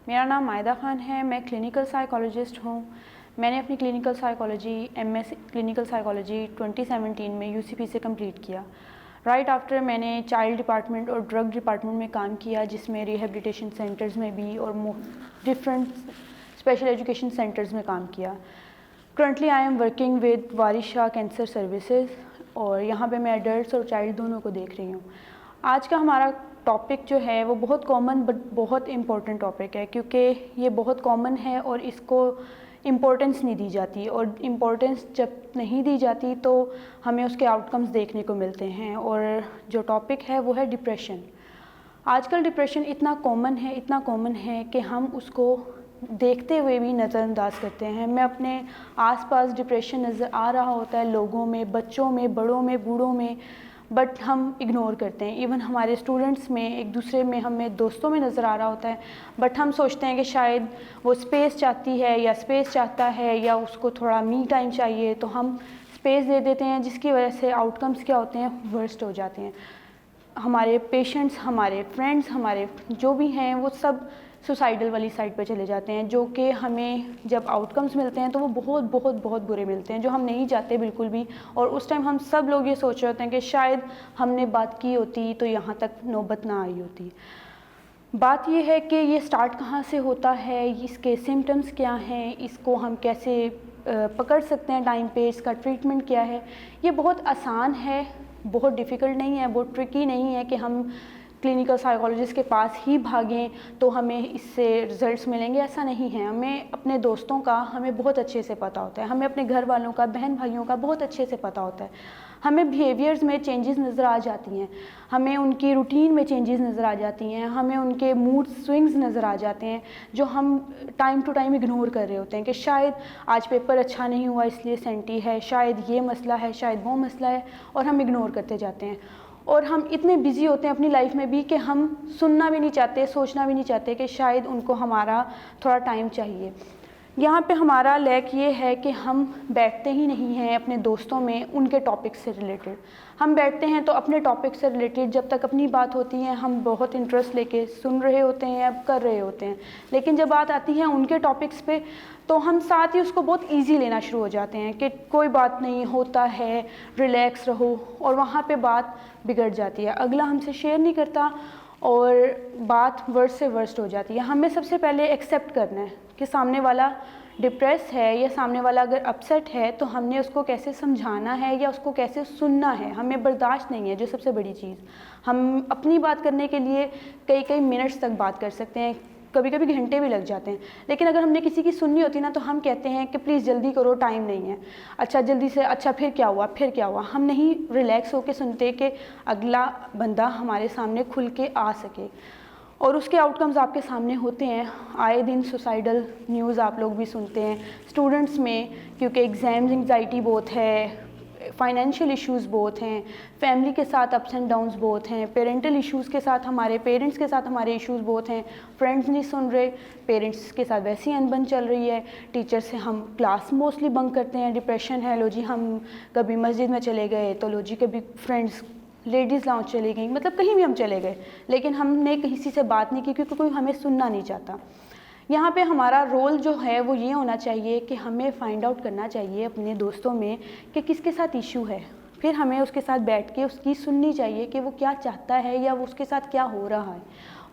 मेरा नाम मायदा ख़ान है। मैं क्लिनिकल साइकोलॉजिस्ट हूँ। मैंने अपनी clinical psychology MS clinical psychology 2017 में यूसीपी से कंप्लीट किया। राइट आफ्टर मैंने चाइल्ड डिपार्टमेंट और ड्रग डिपार्टमेंट में काम किया, जिसमें रिहेबिलिटेशन सेंटर्स में भी और डिफरेंट स्पेशल एजुकेशन सेंटर्स में काम किया। Currently I am working with Waris Shah cancer services और यहाँ पे मैं एडल्ट्स और चाइल्ड दोनों को देख रही हूँ। आज का हमारा टॉपिक जो है वो बहुत कॉमन बट बहुत इम्पोर्टेंट टॉपिक है, क्योंकि ये बहुत कॉमन है और इसको इम्पोर्टेंस नहीं दी जाती, और इम्पोर्टेंस जब नहीं दी जाती तो हमें उसके आउटकम्स देखने को मिलते हैं। और जो टॉपिक है वो है डिप्रेशन। आजकल डिप्रेशन इतना कॉमन है कि हम उसको देखते हुए भी नज़रअंदाज करते हैं। मैं अपने आसपास डिप्रेशन नज़र आ रहा होता है लोगों में, बच्चों में, बड़ों में, बूढ़ों में, बट हम इग्नोर करते हैं। इवन हमारे स्टूडेंट्स में, एक दूसरे में, हमें दोस्तों में नज़र आ रहा होता है, बट हम सोचते हैं कि शायद वो स्पेस चाहती है या स्पेस चाहता है या उसको थोड़ा मी टाइम चाहिए, तो हम स्पेस दे देते हैं, जिसकी वजह से आउटकम्स क्या होते हैं, वर्स्ट हो जाते हैं। हमारे पेशेंट्स, हमारे फ्रेंड्स, हमारे जो भी हैं वो सब सुसाइडल वाली साइड पे चले जाते हैं, जो कि हमें जब आउटकम्स मिलते हैं तो वो बहुत बहुत बहुत बुरे मिलते हैं, जो हम नहीं चाहते बिल्कुल भी। और उस टाइम हम सब लोग ये सोच रहे होते हैं कि शायद हमने बात की होती तो यहाँ तक नौबत ना आई होती। बात ये है कि ये स्टार्ट कहाँ से होता है, इसके सिम्टम्स क्या हैं, इसको हम कैसे पकड़ सकते हैं टाइम पे, इसका ट्रीटमेंट क्या है। ये बहुत आसान है, बहुत डिफ़िकल्ट नहीं है, बहुत ट्रिकी नहीं है कि हम क्लिनिकल साइकोलॉजिस्ट के पास ही भागें तो हमें इससे रिज़ल्ट्स मिलेंगे, ऐसा नहीं है। हमें अपने दोस्तों का हमें बहुत अच्छे से पता होता है, हमें अपने घर वालों का, बहन भाइयों का बहुत अच्छे से पता होता है। हमें बिहेवियर्स में चेंजेस नज़र आ जाती हैं, हमें उनकी रूटीन में चेंजेस नज़र आ जाती हैं, हमें उनके मूड स्विंग्स नज़र आ जाते हैं, जो हम टाइम टू टाइम इग्नोर कर रहे होते हैं कि शायद आज पेपर अच्छा नहीं हुआ इसलिए सेंटी है, शायद ये मसला है, शायद वो मसला है, और हम इग्नोर करते जाते हैं। और हम इतने बिज़ी होते हैं अपनी लाइफ में भी कि हम सुनना भी नहीं चाहते, सोचना भी नहीं चाहते कि शायद उनको हमारा थोड़ा टाइम चाहिए। यहाँ पे हमारा लैक ये है कि हम बैठते ही नहीं हैं अपने दोस्तों में उनके टॉपिक से रिलेटेड। हम बैठते हैं तो अपने टॉपिक से रिलेटेड जब तक अपनी बात होती है हम बहुत इंटरेस्ट लेके सुन रहे होते हैं या कर रहे होते हैं, लेकिन जब बात आती है उनके टॉपिक्स पे तो हम साथ ही उसको बहुत इजी लेना शुरू हो जाते हैं कि कोई बात नहीं, होता है, रिलैक्स रहो, और वहाँ पे बात बिगड़ जाती है। अगला हमसे शेयर नहीं करता और बात वर्स्ट से वर्स्ट हो जाती है। हमें सबसे पहले एक्सेप्ट करना है कि सामने वाला डिप्रेस है या सामने वाला अगर अपसेट है तो हमने उसको कैसे समझाना है या उसको कैसे सुनना है। हमें बर्दाश्त नहीं है, जो सबसे बड़ी चीज़। हम अपनी बात करने के लिए कई कई मिनट्स तक बात कर सकते हैं, कभी कभी घंटे भी लग जाते हैं, लेकिन अगर हमने किसी की सुननी होती ना तो हम कहते हैं कि प्लीज़ जल्दी करो, टाइम नहीं है, अच्छा जल्दी से, अच्छा फिर क्या हुआ, फिर क्या हुआ। हम नहीं रिलैक्स होकर सुनते कि अगला बंदा हमारे सामने खुल के आ सके, और उसके आउटकम्स आपके सामने होते हैं। आए दिन सुसाइडल न्यूज़ आप लोग भी सुनते हैं स्टूडेंट्स में, क्योंकि एग्ज़ाम्स एंग्जाइटी बहुत है, फाइनेंशियल इश्यूज़ बहुत हैं, फैमिली के साथ अप्स एंड डाउन्स बहुत हैं, पेरेंटल इश्यूज़ के साथ हमारे पेरेंट्स के साथ हमारे इश्यूज़ बहुत हैं, फ्रेंड्स नहीं सुन रहे, पेरेंट्स के साथ वैसी अनबन चल रही है, टीचर से हम क्लास मोस्टली बंक करते हैं, डिप्रेशन है, लो जी हम कभी मस्जिद में चले गए तो लो जी कभी फ्रेंड्स लेडीज़ लाउंज चली गई, मतलब कहीं भी हम चले गए, लेकिन हमने किसी से बात नहीं की क्योंकि कोई हमें सुनना नहीं चाहता। यहाँ पे हमारा रोल जो है वो ये होना चाहिए कि हमें फाइंड आउट करना चाहिए अपने दोस्तों में कि किसके साथ इशू है, फिर हमें उसके साथ बैठ के उसकी सुननी चाहिए कि वो क्या चाहता है या वो उसके साथ क्या हो रहा है।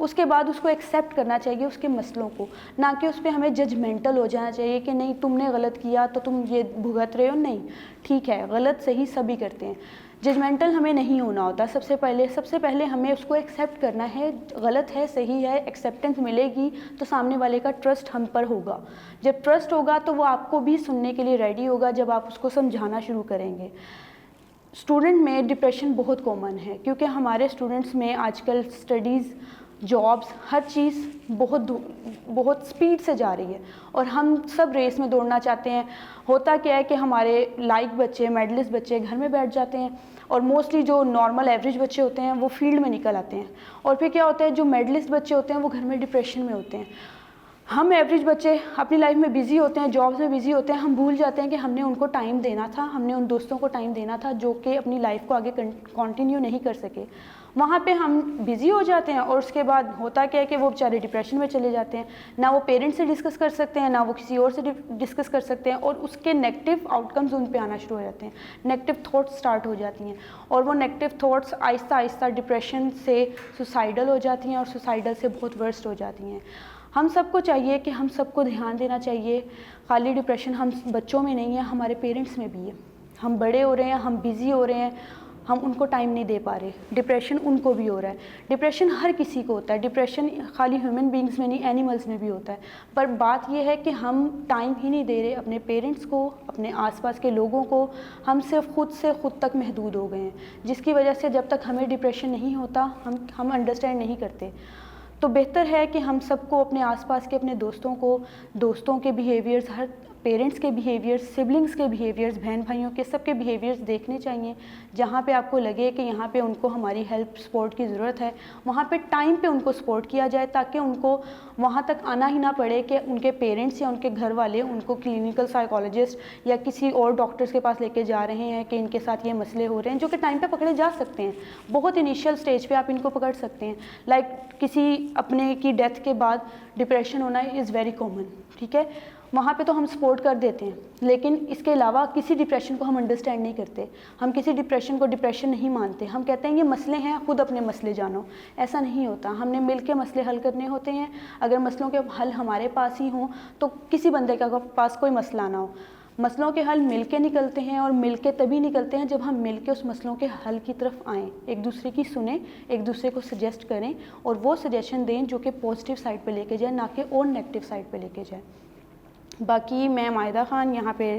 उसके बाद उसको एक्सेप्ट करना चाहिए उसके मसलों को, ना कि उस पर हमें जजमेंटल हो जाना चाहिए कि नहीं तुमने गलत किया तो तुम ये भुगत रहे हो। नहीं, ठीक है, गलत सही सभी करते हैं, जजमेंटल हमें नहीं होना होता। सबसे पहले हमें उसको एक्सेप्ट करना है, गलत है सही है, एक्सेप्टेंस मिलेगी तो सामने वाले का ट्रस्ट हम पर होगा। जब ट्रस्ट होगा तो वो आपको भी सुनने के लिए रेडी होगा जब आप उसको समझाना शुरू करेंगे। स्टूडेंट में डिप्रेशन बहुत कॉमन है क्योंकि हमारे स्टूडेंट्स में आजकल स्टडीज़, जॉब्स, हर चीज़ बहुत स्पीड से जा रही है और हम सब रेस में दौड़ना चाहते हैं। होता क्या है कि हमारे लाइक बच्चे, मेडलिस्ट बच्चे घर में बैठ जाते हैं और मोस्टली जो नॉर्मल एवरेज बच्चे होते हैं वो फील्ड में निकल आते हैं, और फिर क्या होता है जो मेडलिस्ट बच्चे होते हैं वो घर में डिप्रेशन में होते हैं। हम एवरेज बच्चे अपनी लाइफ में बिज़ी होते हैं, जॉब्स में बिज़ी होते हैं, हम भूल जाते हैं कि हमने उनको टाइम देना था, हमने उन दोस्तों को टाइम देना था जो कि अपनी लाइफ को आगे कंटिन्यू नहीं कर सके। वहाँ पे हम बिज़ी हो जाते हैं और उसके बाद होता क्या है कि वो बेचारे डिप्रेशन में चले जाते हैं। ना वो पेरेंट्स से डिस्कस कर सकते हैं, ना वो किसी और से डिस्कस कर सकते हैं, और उसके नेगेटिव आउटकम्स उन पे आना शुरू हो जाते हैं, नेगेटिव थॉट्स स्टार्ट हो जाती हैं, और वो negative thoughts Aahista Aahista depression से सुसाइडल हो जाती हैं और सुसाइडल से बहुत वर्स्ट हो जाती हैं। हम सबको चाहिए कि हम सबको ध्यान देना चाहिए, खाली डिप्रेशन हम बच्चों में नहीं है, हमारे पेरेंट्स में भी है। हम बड़े हो रहे हैं, हम बिज़ी हो रहे हैं, हम उनको टाइम नहीं दे पा रहे, डिप्रेशन उनको भी हो रहा है। डिप्रेशन हर किसी को होता है, डिप्रेशन खाली ह्यूमन बींग्स में नहीं, एनिमल्स में भी होता है। पर बात यह है कि हम टाइम ही नहीं दे रहे अपने पेरेंट्स को, अपने आसपास के लोगों को। हम सिर्फ खुद से खुद तक महदूद हो गए हैं, जिसकी वजह से जब तक हमें डिप्रेशन नहीं होता हम अंडरस्टैंड नहीं करते। तो बेहतर है कि हम सबको अपने आसपास के अपने दोस्तों के बिहेवियर्स, हर पेरेंट्स के बिहेवियर्स, सिबलिंग्स के बिहेवियर्स, बहन भाइयों के सबके बिहेवियर्स देखने चाहिए। जहाँ पे आपको लगे कि यहाँ पे उनको हमारी हेल्प सपोर्ट की ज़रूरत है, वहाँ पे टाइम पे उनको सपोर्ट किया जाए, ताकि उनको वहाँ तक आना ही ना पड़े कि उनके पेरेंट्स या उनके घर वाले उनको क्लिनिकल साइकोलॉजिस्ट या किसी और डॉक्टर्स के पास लेके जा रहे हैं कि इनके साथ ये मसले हो रहे हैं, जो कि टाइम पे पकड़े जा सकते हैं। बहुत इनिशियल स्टेज पे आप इनको पकड़ सकते हैं। लाइक किसी अपने की डेथ के बाद डिप्रेशन होना इज़ वेरी कॉमन, ठीक है, वहाँ पे तो हम सपोर्ट कर देते हैं, लेकिन इसके अलावा किसी डिप्रेशन को हम अंडरस्टैंड नहीं करते। हम किसी डिप्रेशन को डिप्रेशन नहीं मानते, हम कहते हैं ये मसले हैं, खुद अपने मसले जानो। ऐसा नहीं होता, हमने मिल के मसले हल करने होते हैं। अगर मसलों के हल हमारे पास ही हों तो किसी बंदे के पास कोई मसला ना हो। मसलों के हल मिल के निकलते हैं, और मिल के तभी निकलते हैं जब हम मिल के उस मसलों के हल की तरफ आएँ, एक दूसरे की सुने, एक दूसरे को सजेस्ट करें, और वो सजेशन दें जो कि पॉजिटिव साइड पे लेके जाए, ना कि और नेगेटिव साइड पे लेके जाए। बाकी मैं माहिदा ख़ान यहाँ पे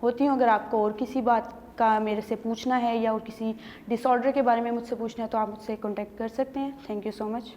होती हूँ। अगर आपको और किसी बात का मेरे से पूछना है या और किसी डिसऑर्डर के बारे में मुझसे पूछना है तो आप मुझसे कॉन्टेक्ट कर सकते हैं। Thank you so much.